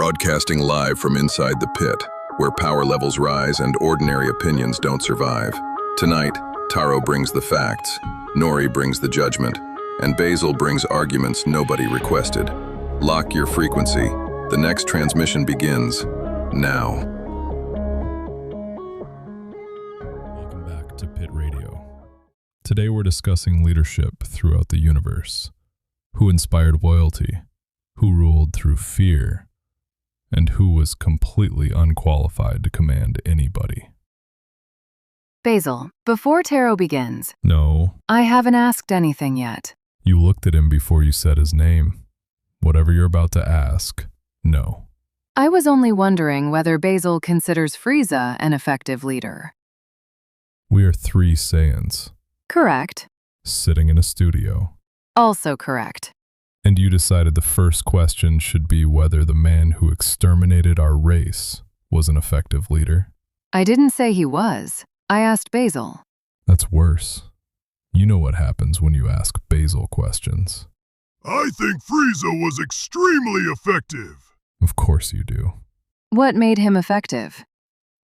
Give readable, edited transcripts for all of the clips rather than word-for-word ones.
Broadcasting live from inside the pit, where power levels rise and ordinary opinions don't survive. Tonight, Taro brings the facts, Nori brings the judgment, and Bazel brings arguments nobody requested. Lock your frequency. The next transmission begins now. Welcome back to Pit Radio. Today we're discussing leadership throughout the universe. Who inspired loyalty? Who ruled through fear? And who was completely unqualified to command anybody? Bazel, before Taro begins, No, I haven't asked anything yet. you looked at him before you said his name. Whatever you're about to ask, no. I was only wondering whether Bazel considers Frieza an effective leader. We are three Saiyans, Correct. sitting in a studio. Also correct. And you decided the first question should be whether the man who exterminated our race was an effective leader. I didn't say he was. I asked Bazel. That's worse. You know what happens when you ask Bazel questions. I think Frieza was extremely effective. Of course you do. What made him effective?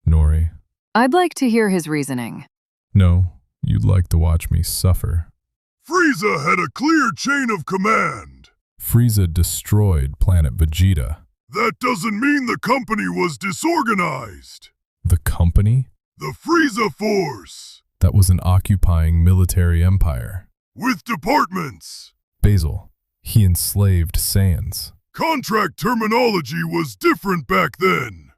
Nori. I'd like to hear his reasoning. No, you'd like to watch me suffer. Frieza had a clear chain of command. Frieza destroyed planet Vegeta. That doesn't mean the company was disorganized. The company? The Frieza Force, That was an occupying military empire. with departments. Bazel. He enslaved Saiyans. Contract terminology was different back then.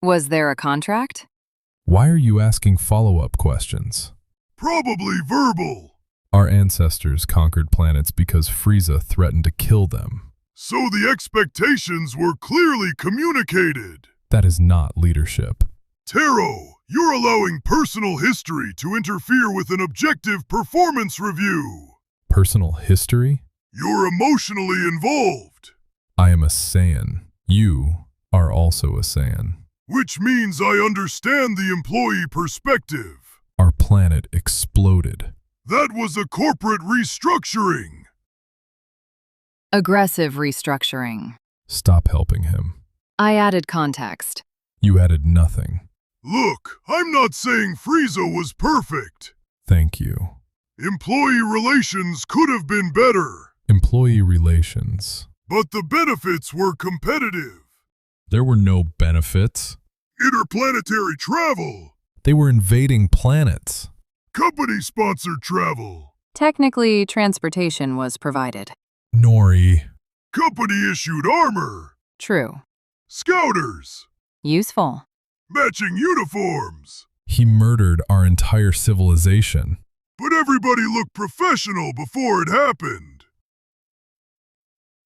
Was there a contract? Why are you asking follow-up questions? Probably verbal. Our ancestors conquered planets because Frieza threatened to kill them. So the expectations were clearly communicated. That is not leadership. Taro, you're allowing personal history to interfere with an objective performance review. Personal history? You're emotionally involved, I am a Saiyan. You are also a Saiyan. which means I understand the employee perspective. Our planet exploded. That was a corporate restructuring. Aggressive restructuring. Stop helping him. I added context. You added nothing. Look, I'm not saying Frieza was perfect. Thank you. Employee relations could have been better, Employee relations. but the benefits were competitive. There were no benefits. Interplanetary travel, They were invading planets. company-sponsored travel, Technically, transportation was provided. Nori. company-issued armor, True. scouters, Useful. matching uniforms. He murdered our entire civilization. But everybody looked professional before it happened.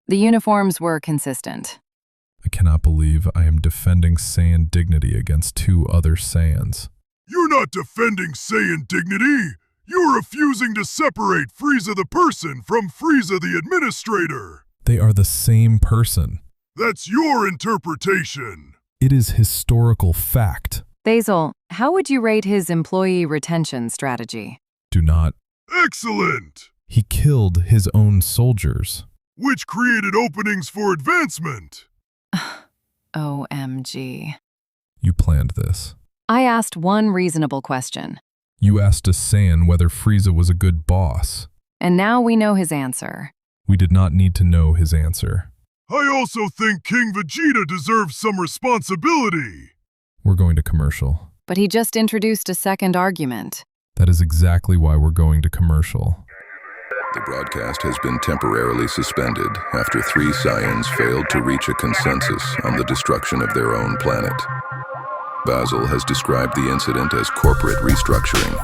The uniforms were consistent. I cannot believe I am defending Saiyan dignity against two other Saiyans. You're not defending Saiyan dignity. You're refusing to separate Frieza the person from Frieza the administrator. They are the same person. That's your interpretation. It is historical fact. Bazel, how would you rate his employee retention strategy? Do not. Excellent. He killed his own soldiers. Which created openings for advancement. OMG. You planned this. I asked one reasonable question, You asked a Saiyan whether Frieza was a good boss. and now we know his answer. We did not need to know his answer. I also think King Vegeta deserves some responsibility. We're going to commercial. But he just introduced a second argument. That is exactly why we're going to commercial. The broadcast has been temporarily suspended after three Saiyans failed to reach a consensus on the destruction of their own planet. Bazel has described the incident as corporate restructuring.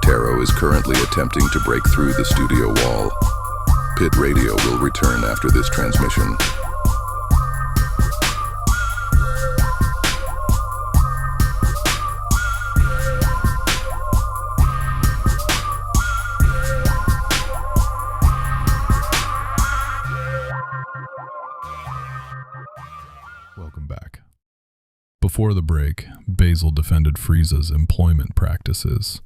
Taro is currently attempting to break through the studio wall. Pit Radio will return after this transmission. Welcome back. Before the break, Bazel defended Frieza's employment practices.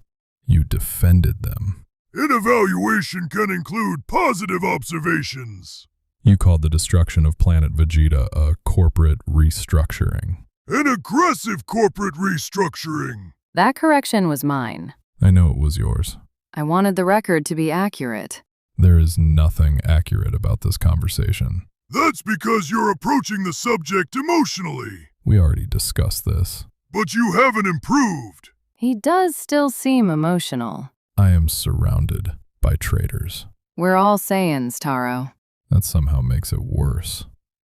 You defended them. An evaluation can include positive observations. You called the destruction of planet Vegeta a corporate restructuring. An aggressive corporate restructuring. That correction was mine. I know it was yours. I wanted the record to be accurate. There is nothing accurate about this conversation. That's because you're approaching the subject emotionally. We already discussed this. But you haven't improved. He does still seem emotional. I am surrounded by traitors. We're all Saiyans, Taro. That somehow makes it worse.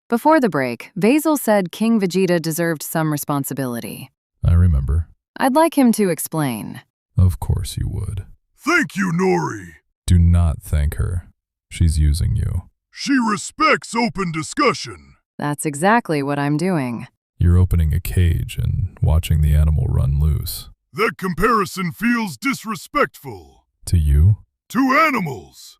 Before the break, Bazel said King Vegeta deserved some responsibility. I remember. I'd like him to explain. Of course you would. Thank you, Nori. Do not thank her. She's using you. She respects open discussion. That's exactly what I'm doing. You're opening a cage and watching the animal run loose. That comparison feels disrespectful. To you? To animals.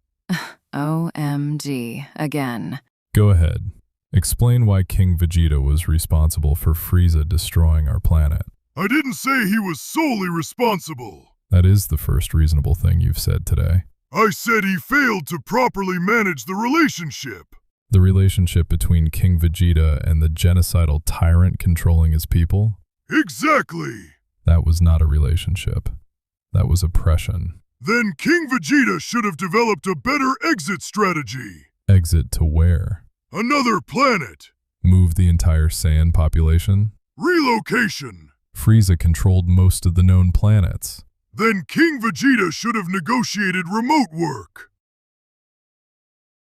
OMG, again. Go ahead. Explain why King Vegeta was responsible for Frieza destroying our planet. I didn't say he was solely responsible. That is the first reasonable thing you've said today. I said he failed to properly manage the relationship. The relationship between King Vegeta and the genocidal tyrant controlling his people? Exactly. That was not a relationship. That was oppression. Then King Vegeta should have developed a better exit strategy. Exit to where? Another planet. Move the entire Saiyan population? Relocation. Frieza controlled most of the known planets. Then King Vegeta should have negotiated remote work.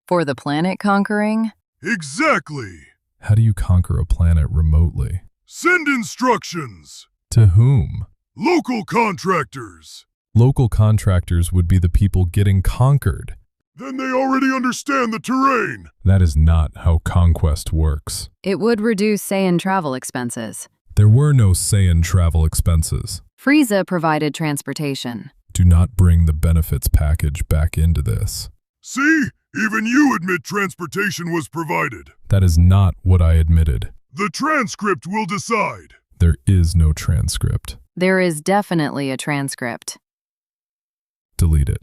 For the planet conquering? Exactly. How do you conquer a planet remotely? Send instructions. To whom? Local contractors. Local contractors would be the people getting conquered. Then they already understand the terrain. That is not how conquest works. It would reduce Saiyan travel expenses. There were no Saiyan travel expenses. Frieza provided transportation. Do not bring the benefits package back into this. See? Even you admit transportation was provided. That is not what I admitted. The transcript will decide. There is no transcript. There is definitely a transcript. Delete it.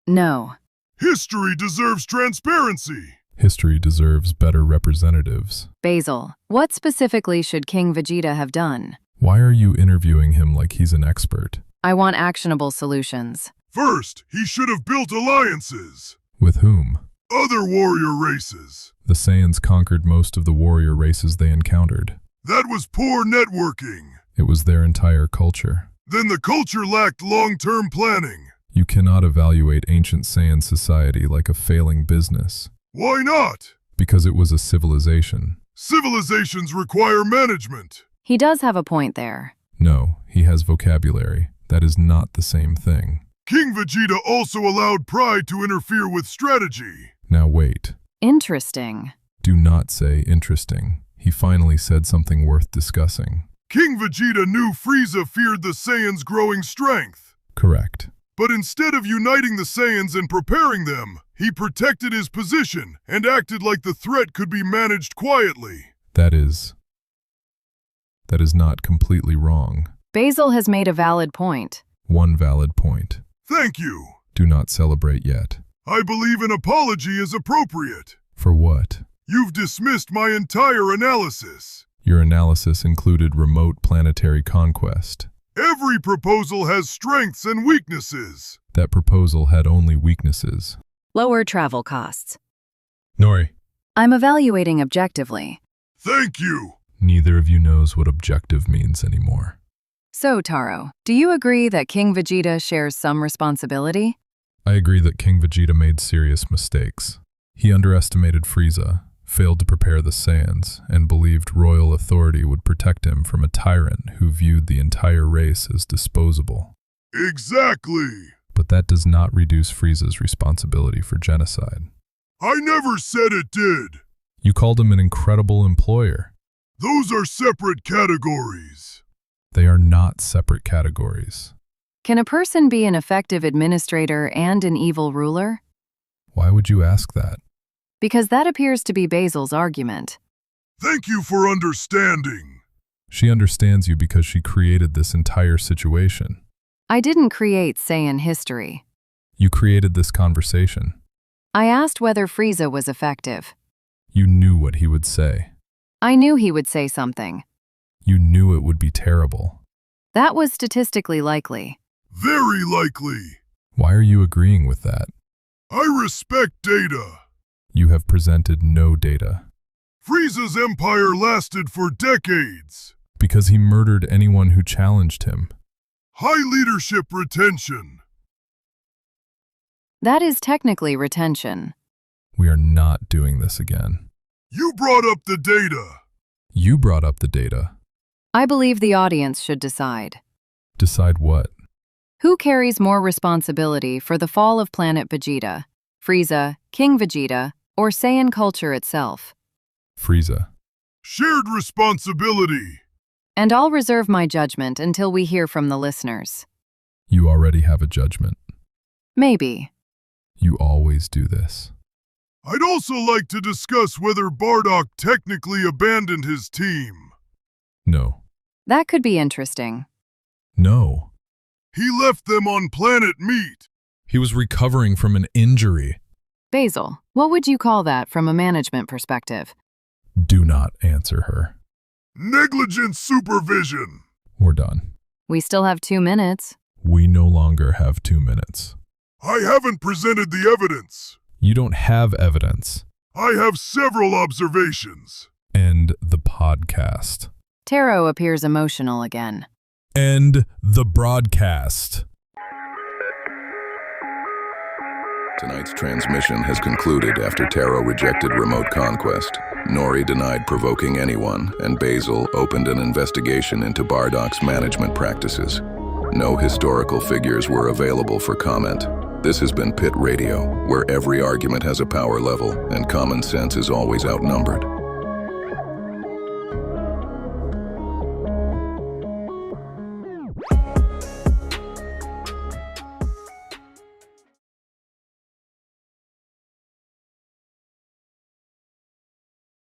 No. History deserves transparency. History deserves better representatives. Bazel, what specifically should King Vegeta have done? Why are you interviewing him like he's an expert? I want actionable solutions. First, he should have built alliances. With whom? Other warrior races. The Saiyans conquered most of the warrior races they encountered. That was poor networking. It was their entire culture. Then the culture lacked long-term planning. You cannot evaluate ancient Saiyan society like a failing business. Why not? Because it was a civilization. Civilizations require management. He does have a point there. No, he has vocabulary. That is not the same thing. King Vegeta also allowed pride to interfere with strategy. Now wait. Interesting. Do not say interesting. He finally said something worth discussing. King Vegeta knew Frieza feared the Saiyans' growing strength. Correct. But instead of uniting the Saiyans and preparing them, he protected his position and acted like the threat could be managed quietly. That is not completely wrong. Bazel has made a valid point. One valid point. Thank you. Do not celebrate yet. I believe an apology is appropriate. For what? You've dismissed my entire analysis. Your analysis included remote planetary conquest. Every proposal has strengths and weaknesses. That proposal had only weaknesses. Lower travel costs. Nori. I'm evaluating objectively. Thank you. Neither of you knows what objective means anymore. So, Taro, do you agree that King Vegeta shares some responsibility? I agree that King Vegeta made serious mistakes. He underestimated Frieza, failed to prepare the Saiyans, and believed royal authority would protect him from a tyrant who viewed the entire race as disposable. Exactly. But that does not reduce Frieza's responsibility for genocide. I never said it did. You called him an incredible employer. Those are separate categories. They are not separate categories. Can a person be an effective administrator and an evil ruler? Why would you ask that? Because that appears to be Bazel's argument. Thank you for understanding. She understands you because she created this entire situation. I didn't create Saiyan history. You created this conversation. I asked whether Frieza was effective. You knew what he would say. I knew he would say something. You knew it would be terrible. That was statistically likely. Very likely. Why are you agreeing with that? I respect data. You have presented no data. Frieza's empire lasted for decades. Because he murdered anyone who challenged him. High leadership retention. That is technically retention. We are not doing this again. You brought up the data. You brought up the data. I believe the audience should decide. Decide what? Who carries more responsibility for the fall of planet Vegeta? Frieza, King Vegeta, or Saiyan culture itself? Frieza. Shared responsibility. And I'll reserve my judgment until we hear from the listeners. You already have a judgment. Maybe. You always do this. I'd also like to discuss whether Bardock technically abandoned his team. No. That could be interesting. No. He left them on planet Meat. He was recovering from an injury. Bazel, what would you call that from a management perspective? Do not answer her. Negligent supervision. We're done. We still have 2 minutes. We no longer have 2 minutes. I haven't presented the evidence. You don't have evidence. I have several observations. End the podcast. Taro appears emotional again. End the broadcast. Tonight's transmission has concluded after Taro rejected remote conquest, Nori denied provoking anyone, and Bazel opened an investigation into Bardock's management practices. No historical figures were available for comment. This has been Pit Radio, where every argument has a power level and common sense is always outnumbered.